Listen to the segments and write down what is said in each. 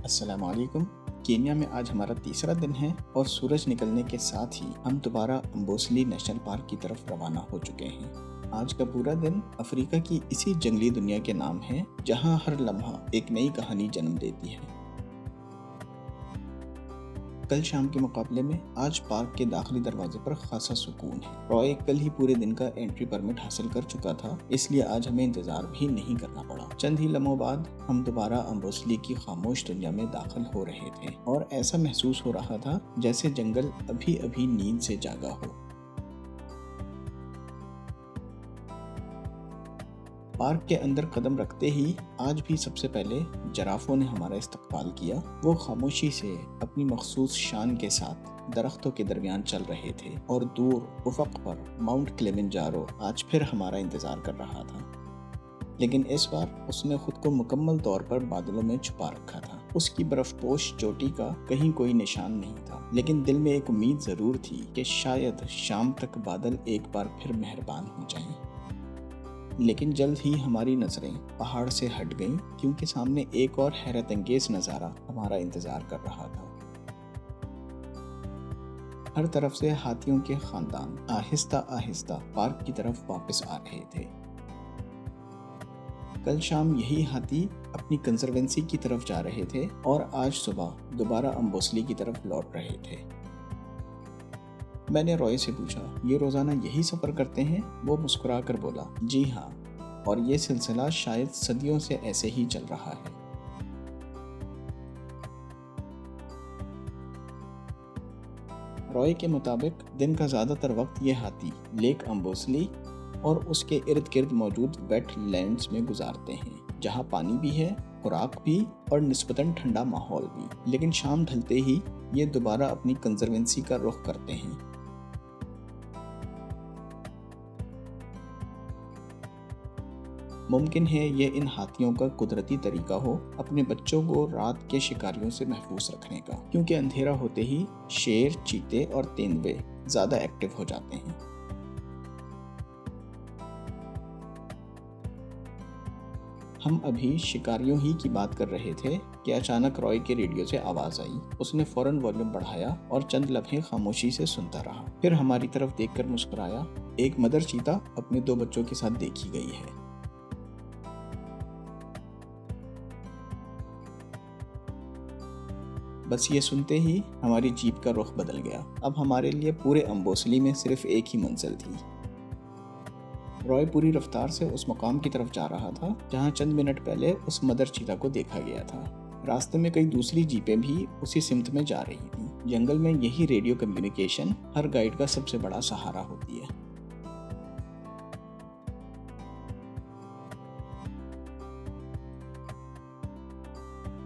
السلام علیکم۔ کینیا میں آج ہمارا تیسرا دن ہے اور سورج نکلنے کے ساتھ ہی ہم دوبارہ امبوسلی نیشنل پارک کی طرف روانہ ہو چکے ہیں۔ آج کا پورا دن افریقہ کی اسی جنگلی دنیا کے نام ہے جہاں ہر لمحہ ایک نئی کہانی جنم دیتی ہے۔ کل شام کے مقابلے میں آج پارک کے داخلی دروازے پر خاصا سکون ہے۔ رائے کل ہی پورے دن کا انٹری پرمٹ حاصل کر چکا تھا، اس لیے آج ہمیں انتظار بھی نہیں کرنا پڑا۔ چند ہی لمحوں بعد ہم دوبارہ امبوسلی کی خاموش دنیا میں داخل ہو رہے تھے اور ایسا محسوس ہو رہا تھا جیسے جنگل ابھی نیند سے جاگا ہو۔ پارک کے اندر قدم رکھتے ہی آج بھی سب سے پہلے جرافوں نے ہمارا استقبال کیا۔ وہ خاموشی سے اپنی مخصوص شان کے ساتھ درختوں کے درمیان چل رہے تھے اور دور افق پر ماؤنٹ کلیمنجارو آج پھر ہمارا انتظار کر رہا تھا، لیکن اس بار اس نے خود کو مکمل طور پر بادلوں میں چھپا رکھا تھا۔ اس کی برف پوش چوٹی کا کہیں کوئی نشان نہیں تھا، لیکن دل میں ایک امید ضرور تھی کہ شاید شام تک بادل ایک بار پھر مہربان ہو جائیں۔ لیکن جلد ہی ہماری نظریں پہاڑ سے ہٹ گئیں، کیونکہ سامنے ایک اور حیرت انگیز نظارہ ہمارا انتظار کر رہا تھا۔ ہر طرف سے ہاتھیوں کے خاندان آہستہ آہستہ پارک کی طرف واپس آ رہے تھے۔ کل شام یہی ہاتھی اپنی کنزروینسی کی طرف جا رہے تھے اور آج صبح دوبارہ امبوسلی کی طرف لوٹ رہے تھے۔ میں نے رائے سے پوچھا، یہ روزانہ یہی سفر کرتے ہیں؟ وہ مسکرا کر بولا، جی ہاں، اور یہ سلسلہ شاید صدیوں سے ایسے ہی چل رہا ہے۔ رائے کے مطابق دن کا زیادہ تر وقت یہ ہاتھی لیک امبوسلی اور اس کے ارد گرد موجود ویٹ لینڈز میں گزارتے ہیں، جہاں پانی بھی ہے، خوراک بھی اور نسبتاً ٹھنڈا ماحول بھی۔ لیکن شام ڈھلتے ہی یہ دوبارہ اپنی کنزروینسی کا رخ کرتے ہیں۔ ممکن ہے یہ ان ہاتھیوں کا قدرتی طریقہ ہو اپنے بچوں کو رات کے شکاریوں سے محفوظ رکھنے کا، کیونکہ اندھیرا ہوتے ہی شیر، چیتے اور تیندوے زیادہ ایکٹیو ہو جاتے ہیں۔ ہم ابھی شکاریوں ہی کی بات کر رہے تھے کہ اچانک رائے کے ریڈیو سے آواز آئی۔ اس نے فوراً والیوم بڑھایا اور چند لمحے خاموشی سے سنتا رہا، پھر ہماری طرف دیکھ کر مسکرایا۔ ایک مدر چیتا اپنے 2 بچوں کے ساتھ دیکھی گئی ہے۔ بس یہ سنتے ہی ہماری جیپ کا رخ بدل گیا۔ اب ہمارے لیے پورے امبوسلی میں صرف ایک ہی منزل تھی۔ رائے پوری رفتار سے اس مقام کی طرف جا رہا تھا جہاں چند منٹ پہلے اس مدر چیتا کو دیکھا گیا تھا۔ راستے میں کئی دوسری جیپیں بھی اسی سمت میں جا رہی تھیں۔ جنگل میں یہی ریڈیو کمیونیکیشن ہر گائیڈ کا سب سے بڑا سہارا ہوتی ہے۔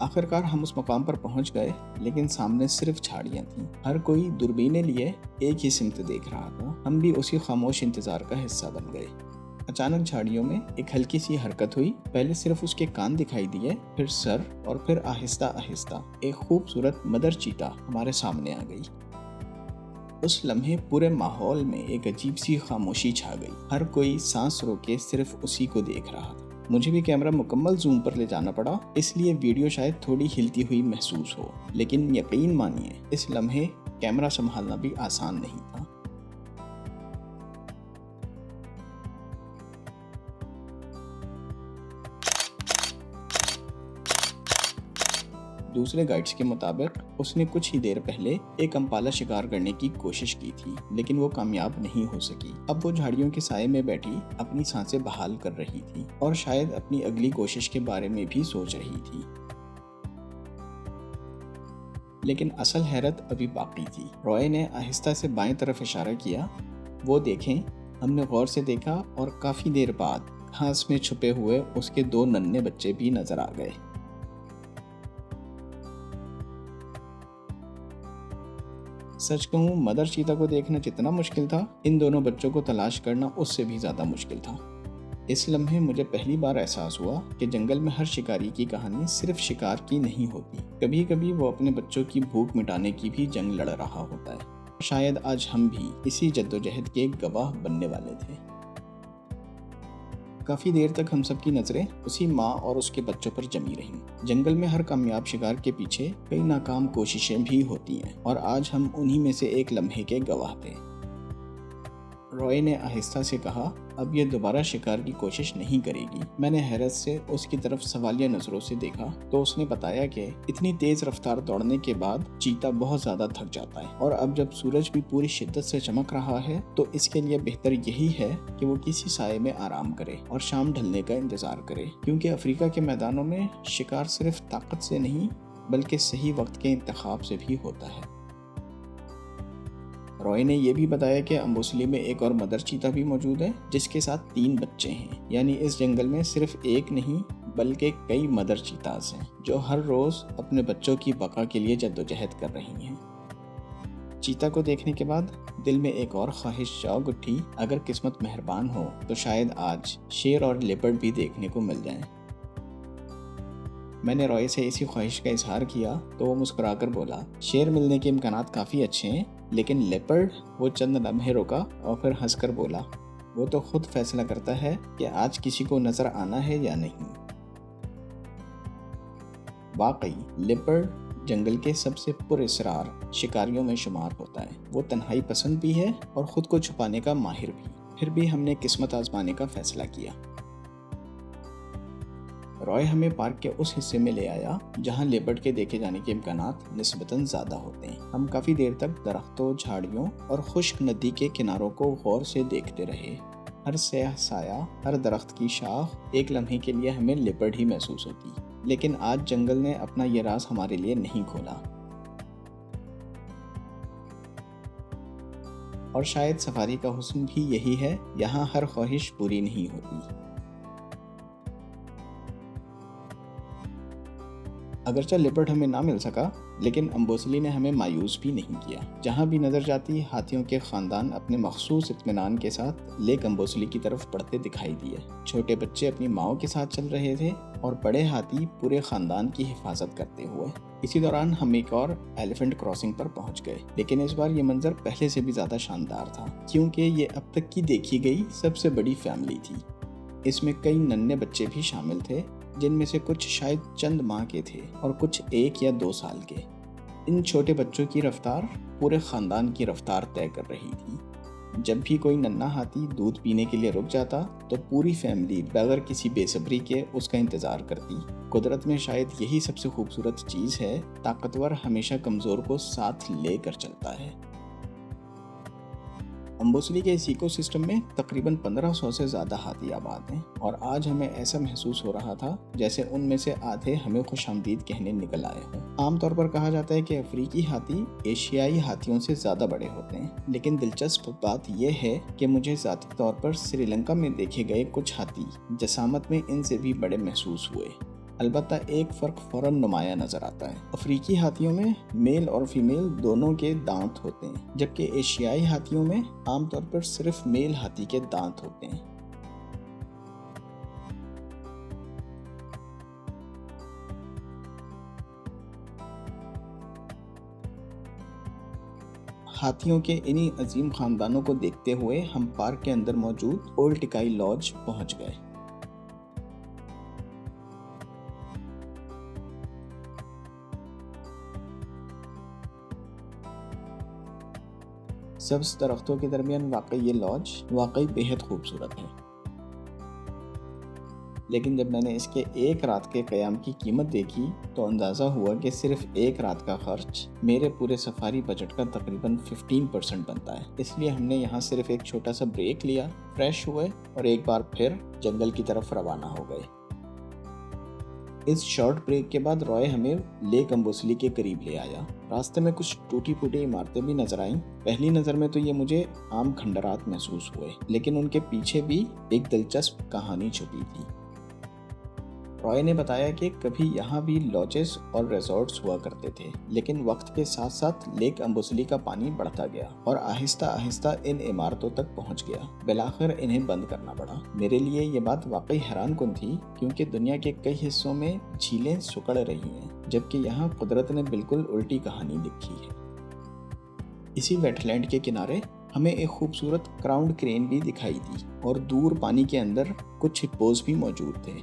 آخرکار ہم اس مقام پر پہنچ گئے، لیکن سامنے صرف جھاڑیاں تھیں۔ ہر کوئی دوربینیں لیے ایک ہی سمت دیکھ رہا تھا۔ ہم بھی اسی خاموش انتظار کا حصہ بن گئے۔ اچانک جھاڑیوں میں ایک ہلکی سی حرکت ہوئی۔ پہلے صرف اس کے کان دکھائی دیے، پھر سر، اور پھر آہستہ آہستہ ایک خوبصورت مدر چیتا ہمارے سامنے آ گئی۔ اس لمحے پورے ماحول میں ایک عجیب سی خاموشی چھا گئی۔ ہر کوئی سانس روکے صرف اسی کو دیکھ رہا تھا۔ مجھے بھی کیمرہ مکمل زوم پر لے جانا پڑا، اس لیے ویڈیو شاید تھوڑی ہلتی ہوئی محسوس ہو، لیکن یقین مانیے اس لمحے کیمرہ سنبھالنا بھی آسان نہیں تھا۔ دوسرے گائیڈز کے مطابق اس نے کچھ ہی دیر پہلے ایک امپالا شکار کرنے کی کوشش کی تھی، لیکن وہ کامیاب نہیں ہو سکی۔ اب وہ جھاڑیوں کے سائے میں بیٹھی اپنی سانسیں بحال کر رہی تھی اور شاید اپنی اگلی کوشش کے بارے میں بھی سوچ رہی تھی۔ لیکن اصل حیرت ابھی باقی تھی۔ رائے نے آہستہ سے بائیں طرف اشارہ کیا۔ وہ دیکھیں۔ ہم نے غور سے دیکھا اور کافی دیر بعد گھاس میں چھپے ہوئے اس کے 2 ننھے بچے بھی نظر آ گئے۔ سچ کہوں، مدر چیتا کو دیکھنا جتنا مشکل تھا، ان دونوں بچوں کو تلاش کرنا اس سے بھی زیادہ مشکل تھا۔ اس لمحے مجھے پہلی بار احساس ہوا کہ جنگل میں ہر شکاری کی کہانی صرف شکار کی نہیں ہوتی، کبھی کبھی وہ اپنے بچوں کی بھوک مٹانے کی بھی جنگ لڑ رہا ہوتا ہے۔ شاید آج ہم بھی اسی جدوجہد کے گواہ بننے والے تھے۔ کافی دیر تک ہم سب کی نظریں اسی ماں اور اس کے بچوں پر جمی رہیں۔ جنگل میں ہر کامیاب شکار کے پیچھے کئی ناکام کوششیں بھی ہوتی ہیں اور آج ہم انہی میں سے ایک لمحے کے گواہ تھے۔ رائے نے آہستہ سے کہا، اب یہ دوبارہ شکار کی کوشش نہیں کرے گی۔ میں نے حیرت سے اس کی طرف سوالیہ نظروں سے دیکھا تو اس نے بتایا کہ اتنی تیز رفتار دوڑنے کے بعد چیتا بہت زیادہ تھک جاتا ہے اور اب جب سورج بھی پوری شدت سے چمک رہا ہے تو اس کے لیے بہتر یہی ہے کہ وہ کسی سائے میں آرام کرے اور شام ڈھلنے کا انتظار کرے، کیونکہ افریقہ کے میدانوں میں شکار صرف طاقت سے نہیں بلکہ صحیح وقت کے انتخاب سے بھی ہوتا ہے۔ رائے نے یہ بھی بتایا کہ امبوسلی میں ایک اور مدر چیتا بھی موجود ہے جس کے ساتھ 3 بچے ہیں، یعنی اس جنگل میں صرف ایک نہیں بلکہ کئی مدر چیتاز ہیں جو ہر روز اپنے بچوں کی بقا کے لیے جدوجہد کر رہی ہیں۔ چیتا کو دیکھنے کے بعد دل میں ایک اور خواہش جاگ اٹھی، اگر قسمت مہربان ہو تو شاید آج شیر اور لیپرڈ بھی دیکھنے کو مل جائیں۔ میں نے رائے سے اسی خواہش کا اظہار کیا تو وہ مسکرا کر بولا، شیر ملنے کے امکانات کافی اچھے ہیں لیکن لیپرڈ؟ وہ چند لمحے رکا اور پھر ہنس کر بولا، وہ تو خود فیصلہ کرتا ہے کہ آج کسی کو نظر آنا ہے یا نہیں۔ واقعی لیپرڈ جنگل کے سب سے پراسرار شکاریوں میں شمار ہوتا ہے۔ وہ تنہائی پسند بھی ہے اور خود کو چھپانے کا ماہر بھی۔ پھر بھی ہم نے قسمت آزمانے کا فیصلہ کیا۔ رائے ہمیں پارک کے اس حصے میں لے آیا جہاں لیپرڈ کے دیکھے جانے کے امکانات نسبتاً زیادہ ہوتے ہیں۔ ہم کافی دیر تک درختوں، جھاڑیوں اور خشک ندی کے کناروں کو غور سے دیکھتے رہے۔ ہر سیاہ سایہ، ہر درخت کی شاخ ایک لمحے کے لیے ہمیں لیپرڈ ہی محسوس ہوتی، لیکن آج جنگل نے اپنا یہ راز ہمارے لیے نہیں کھولا۔ اور شاید سفاری کا حسن بھی یہی ہے، یہاں ہر خواہش پوری نہیں ہوتی۔ اگرچہ لیپرڈ ہمیں نہ مل سکا لیکن امبوسلی نے ہمیں مایوس بھی نہیں کیا۔ جہاں بھی نظر جاتی ہاتھیوں کے خاندان اپنے مخصوص اطمینان کے ساتھ لیک امبوسلی کی طرف بڑھتے دکھائی دیے۔ چھوٹے بچے اپنی ماؤں کے ساتھ چل رہے تھے اور بڑے ہاتھی پورے خاندان کی حفاظت کرتے ہوئے۔ اسی دوران ہم ایک اور ایلیفنٹ کراسنگ پر پہنچ گئے، لیکن اس بار یہ منظر پہلے سے بھی زیادہ شاندار تھا کیونکہ یہ اب تک کی دیکھی گئی سب سے بڑی فیملی تھی۔ اس میں کئی ننھے بچے بھی شامل تھے جن میں سے کچھ شاید چند ماہ کے تھے اور کچھ 1 یا 2 سال کے۔ ان چھوٹے بچوں کی رفتار پورے خاندان کی رفتار طے کر رہی تھی۔ جب بھی کوئی ننھا ہاتھی دودھ پینے کے لیے رک جاتا تو پوری فیملی بغیر کسی بے صبری کے اس کا انتظار کرتی۔ قدرت میں شاید یہی سب سے خوبصورت چیز ہے، طاقتور ہمیشہ کمزور کو ساتھ لے کر چلتا ہے۔ امبوسلی کے اس ایکو سسٹم میں تقریباً 1500 سے زیادہ ہاتھی آباد ہیں اور آج ہمیں ایسا محسوس ہو رہا تھا جیسے ان میں سے آدھے ہمیں خوش آمدید کہنے نکل آئے ہوں۔ عام طور پر کہا جاتا ہے کہ افریقی ہاتھی ایشیائی ہاتھیوں سے زیادہ بڑے ہوتے ہیں، لیکن دلچسپ بات یہ ہے کہ مجھے ذاتی طور پر سری لنکا میں دیکھے گئے کچھ ہاتھی جسامت میں ان سے بھی بڑے محسوس ہوئے۔ البتہ ایک فرق فوراً نمایاں نظر آتا ہے۔ افریقی ہاتھیوں میں میل اور فیمیل دونوں کے دانت ہوتے ہیں، جبکہ ایشیائی ہاتھیوں میں عام طور پر صرف میل ہاتھی کے دانت ہوتے ہیں۔ ہاتھیوں کے انہی عظیم خاندانوں کو دیکھتے ہوئے ہم پارک کے اندر موجود اولڈ ٹکائی لاج پہنچ گئے۔ سبز درختوں کے درمیان واقع یہ لاج واقعی بہت خوبصورت ہے، لیکن جب میں نے اس کے 1 رات کے قیام کی قیمت دیکھی تو اندازہ ہوا کہ صرف 1 رات کا خرچ میرے پورے سفاری بجٹ کا تقریباً 15% بنتا ہے۔ اس لیے ہم نے یہاں صرف ایک چھوٹا سا بریک لیا، فریش ہوئے اور ایک بار پھر جنگل کی طرف روانہ ہو گئے۔ اس شارٹ بریک کے بعد رائے ہمیں لیک امبوسلی کے قریب لے آیا۔ راستے میں کچھ ٹوٹی پھوٹی عمارتیں بھی نظر آئیں۔ پہلی نظر میں تو یہ مجھے عام کھنڈرات محسوس ہوئے، لیکن ان کے پیچھے بھی ایک دلچسپ کہانی چھپی تھی۔ رائے نے بتایا کہ کبھی یہاں بھی لاجز اور ریزورٹس ہوا کرتے تھے، لیکن وقت کے ساتھ ساتھ لیک امبوسلی کا پانی بڑھتا گیا اور آہستہ آہستہ ان عمارتوں تک پہنچ گیا۔ بالآخر انہیں بند کرنا پڑا۔ میرے لیے یہ بات واقعی حیران کن تھی کیونکہ دنیا کے کئی حصوں میں جھیلیں سکڑ رہی ہیں، جبکہ یہاں قدرت نے بالکل الٹی کہانی لکھی ہے۔ اسی ویٹ لینڈ کے کنارے ہمیں ایک خوبصورت کراؤنڈ کرین بھی دکھائی دی اور دور پانی کے اندر کچھ ہپوز بھی موجود تھے۔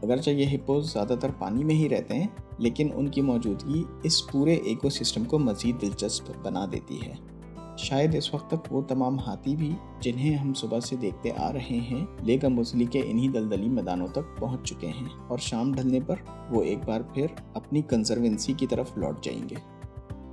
اگرچہ یہ ہپوز زیادہ تر پانی میں ہی رہتے ہیں، لیکن ان کی موجودگی اس پورے ایکو سسٹم کو مزید دلچسپ بنا دیتی ہے۔ شاید اس وقت تک وہ تمام ہاتھی بھی جنہیں ہم صبح سے دیکھتے آ رہے ہیں لیک امبوسلی کے انہی دلدلی میدانوں تک پہنچ چکے ہیں، اور شام ڈھلنے پر وہ ایک بار پھر اپنی کنزرونسی کی طرف لوٹ جائیں گے۔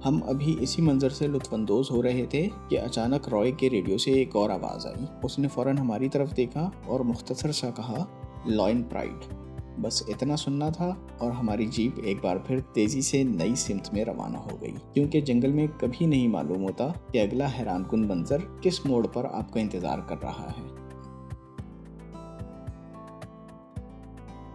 ہم ابھی اسی منظر سے لطف اندوز ہو رہے تھے کہ اچانک رائے کے ریڈیو سے ایک اور آواز آئی۔ اس نے فوراً ہماری طرف دیکھا اور مختصر سا کہا، لائن پرائڈ۔ بس اتنا سننا تھا اور ہماری جیپ ایک بار پھر تیزی سے نئی سمت میں روانہ ہو گئی، کیونکہ جنگل میں کبھی نہیں معلوم ہوتا کہ اگلا حیران کن منظر کس موڑ پر آپ کا انتظار کر رہا ہے۔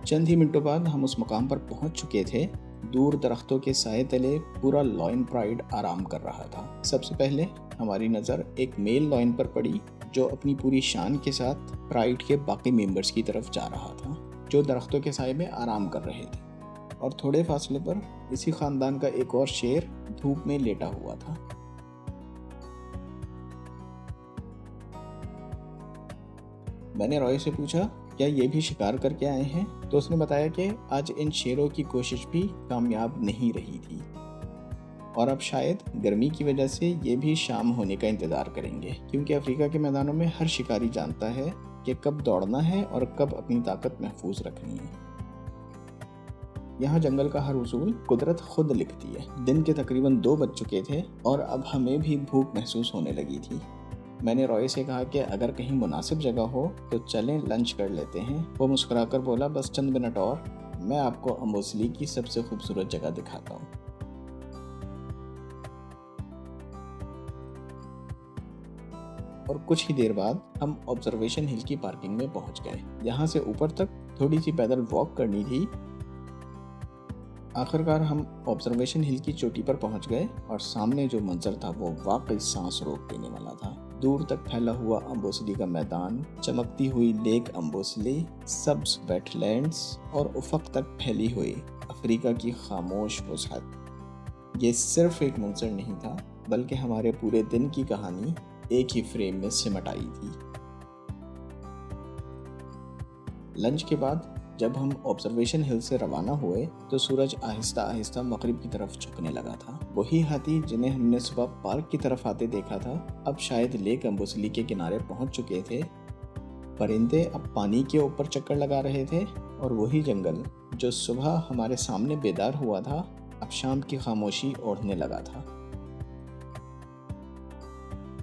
چند ہی منٹوں بعد ہم اس مقام پر پہنچ چکے تھے۔ دور درختوں کے سائے تلے پورا لائن پرائڈ آرام کر رہا تھا۔ سب سے پہلے ہماری نظر ایک میل لائن پر پڑی جو اپنی پوری شان کے ساتھ پرائڈ کے باقی ممبرز کی طرف جا رہا تھا، جو درختوں کے سائے میں آرام کر رہے تھے، اور تھوڑے فاصلے پر اسی خاندان کا ایک اور شیر دھوپ میں لیٹا ہوا تھا۔ میں نے رائے سے پوچھا، کیا یہ بھی شکار کر کے آئے ہیں؟ تو اس نے بتایا کہ آج ان شیروں کی کوشش بھی کامیاب نہیں رہی تھی، اور اب شاید گرمی کی وجہ سے یہ بھی شام ہونے کا انتظار کریں گے، کیونکہ افریقہ کے میدانوں میں ہر شکاری جانتا ہے کہ کب دوڑنا ہے اور کب اپنی طاقت محفوظ رکھنی ہے۔ یہاں جنگل کا ہر اصول قدرت خود لکھتی ہے۔ دن کے تقریباً 2 بج چکے تھے اور اب ہمیں بھی بھوک محسوس ہونے لگی تھی۔ میں نے رائے سے کہا کہ اگر کہیں مناسب جگہ ہو تو چلیں لنچ کر لیتے ہیں۔ وہ مسکرا کر بولا، بس چند منٹ اور، میں آپ کو امبوسلی کی سب سے خوبصورت جگہ دکھاتا ہوں۔ اور کچھ ہی دیر بعد ہم آبزرویشن ہل کی پارکنگ میں پہنچ گئے۔ یہاں سے اوپر تک تھوڑی سی پیدل واک کرنی تھی۔ آخرکار ہم آبزرویشن ہل کی چوٹی پر پہنچ گئے اور سامنے جو منظر تھا وہ واقعی سانس روک دینے والا تھا۔ دور تک پھیلا ہوا امبوسلی کا میدان، چمکتی ہوئی لیک امبوسلی، سبز ویٹ لینڈز اور افق تک پھیلی ہوئی افریقہ کی خاموش وسعت۔ یہ صرف ایک منظر نہیں تھا، بلکہ ہمارے پورے دن کی کہانی ایک ہی فریم میں سمٹ آئی تھی۔ لنچ کے بعد جب ہم آبزرویشن ہل سے روانہ ہوئے تو سورج آہستہ آہستہ مغرب کی طرف جھکنے لگا تھا۔ وہی ہاتھی جنہیں ہم نے صبح پارک کی طرف آتے دیکھا تھا اب شاید لیک امبوسلی کے کنارے پہنچ چکے تھے۔ پرندے اب پانی کے اوپر چکر لگا رہے تھے، اور وہی جنگل جو صبح ہمارے سامنے بیدار ہوا تھا اب شام کی خاموشی اوڑھنے لگا تھا۔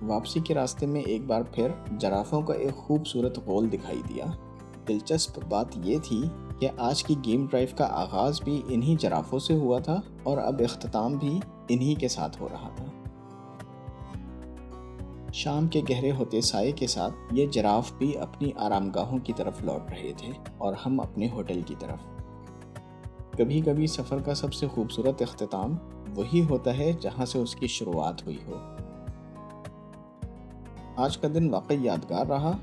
واپسی کے راستے میں ایک بار پھر جرافوں کا ایک خوبصورت غول دکھائی دیا۔ دلچسپ بات یہ تھی کہ آج کی گیم ڈرائیو کا آغاز بھی انہی جرافوں سے ہوا تھا اور اب اختتام بھی انہی کے ساتھ ہو رہا تھا۔ شام کے گہرے ہوتے سائے کے ساتھ یہ جراف بھی اپنی آرام گاہوں کی طرف لوٹ رہے تھے اور ہم اپنے ہوٹل کی طرف۔ کبھی کبھی سفر کا سب سے خوبصورت اختتام وہی ہوتا ہے جہاں سے اس کی شروعات ہوئی ہو۔ آج کا دن واقعی یادگار رہا۔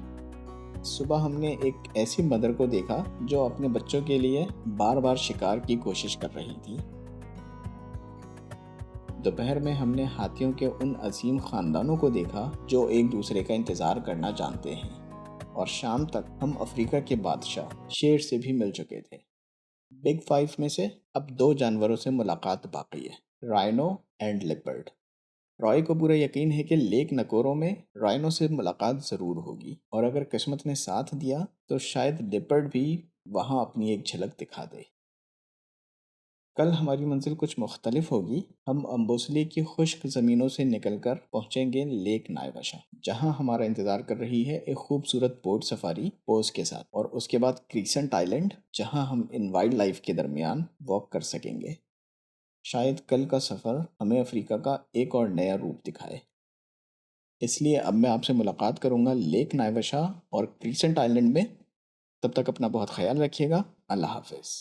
صبح ہم نے ایک ایسی مدر کو دیکھا جو اپنے بچوں کے لیے بار بار شکار کی کوشش کر رہی تھی۔ دوپہر میں ہم نے ہاتھیوں کے ان عظیم خاندانوں کو دیکھا جو ایک دوسرے کا انتظار کرنا جانتے ہیں، اور شام تک ہم افریقہ کے بادشاہ شیر سے بھی مل چکے تھے۔ بگ 5 میں سے اب 2 جانوروں سے ملاقات باقی ہے، رائنو اینڈ لیپرڈ۔ رائے کو پورا یقین ہے کہ لیک نکورو میں رائنو سے ملاقات ضرور ہوگی، اور اگر قسمت نے ساتھ دیا تو شاید لیپرڈ بھی وہاں اپنی ایک جھلک دکھا دے۔ کل ہماری منزل کچھ مختلف ہوگی۔ ہم امبوسلی کی خشک زمینوں سے نکل کر پہنچیں گے لیک نائیواشا، جہاں ہمارا انتظار کر رہی ہے ایک خوبصورت بوٹ سفاری پوز کے ساتھ، اور اس کے بعد کریسنٹ آئلینڈ جہاں ہم ان وائلڈ لائف کے درمیان واک کر سکیں گے۔ شاید کل کا سفر ہمیں افریقہ کا ایک اور نیا روپ دکھائے۔ اس لیے اب میں آپ سے ملاقات کروں گا لیک نائیواشا اور کریسنٹ آئلینڈ میں۔ تب تک اپنا بہت خیال رکھیے گا۔ اللہ حافظ۔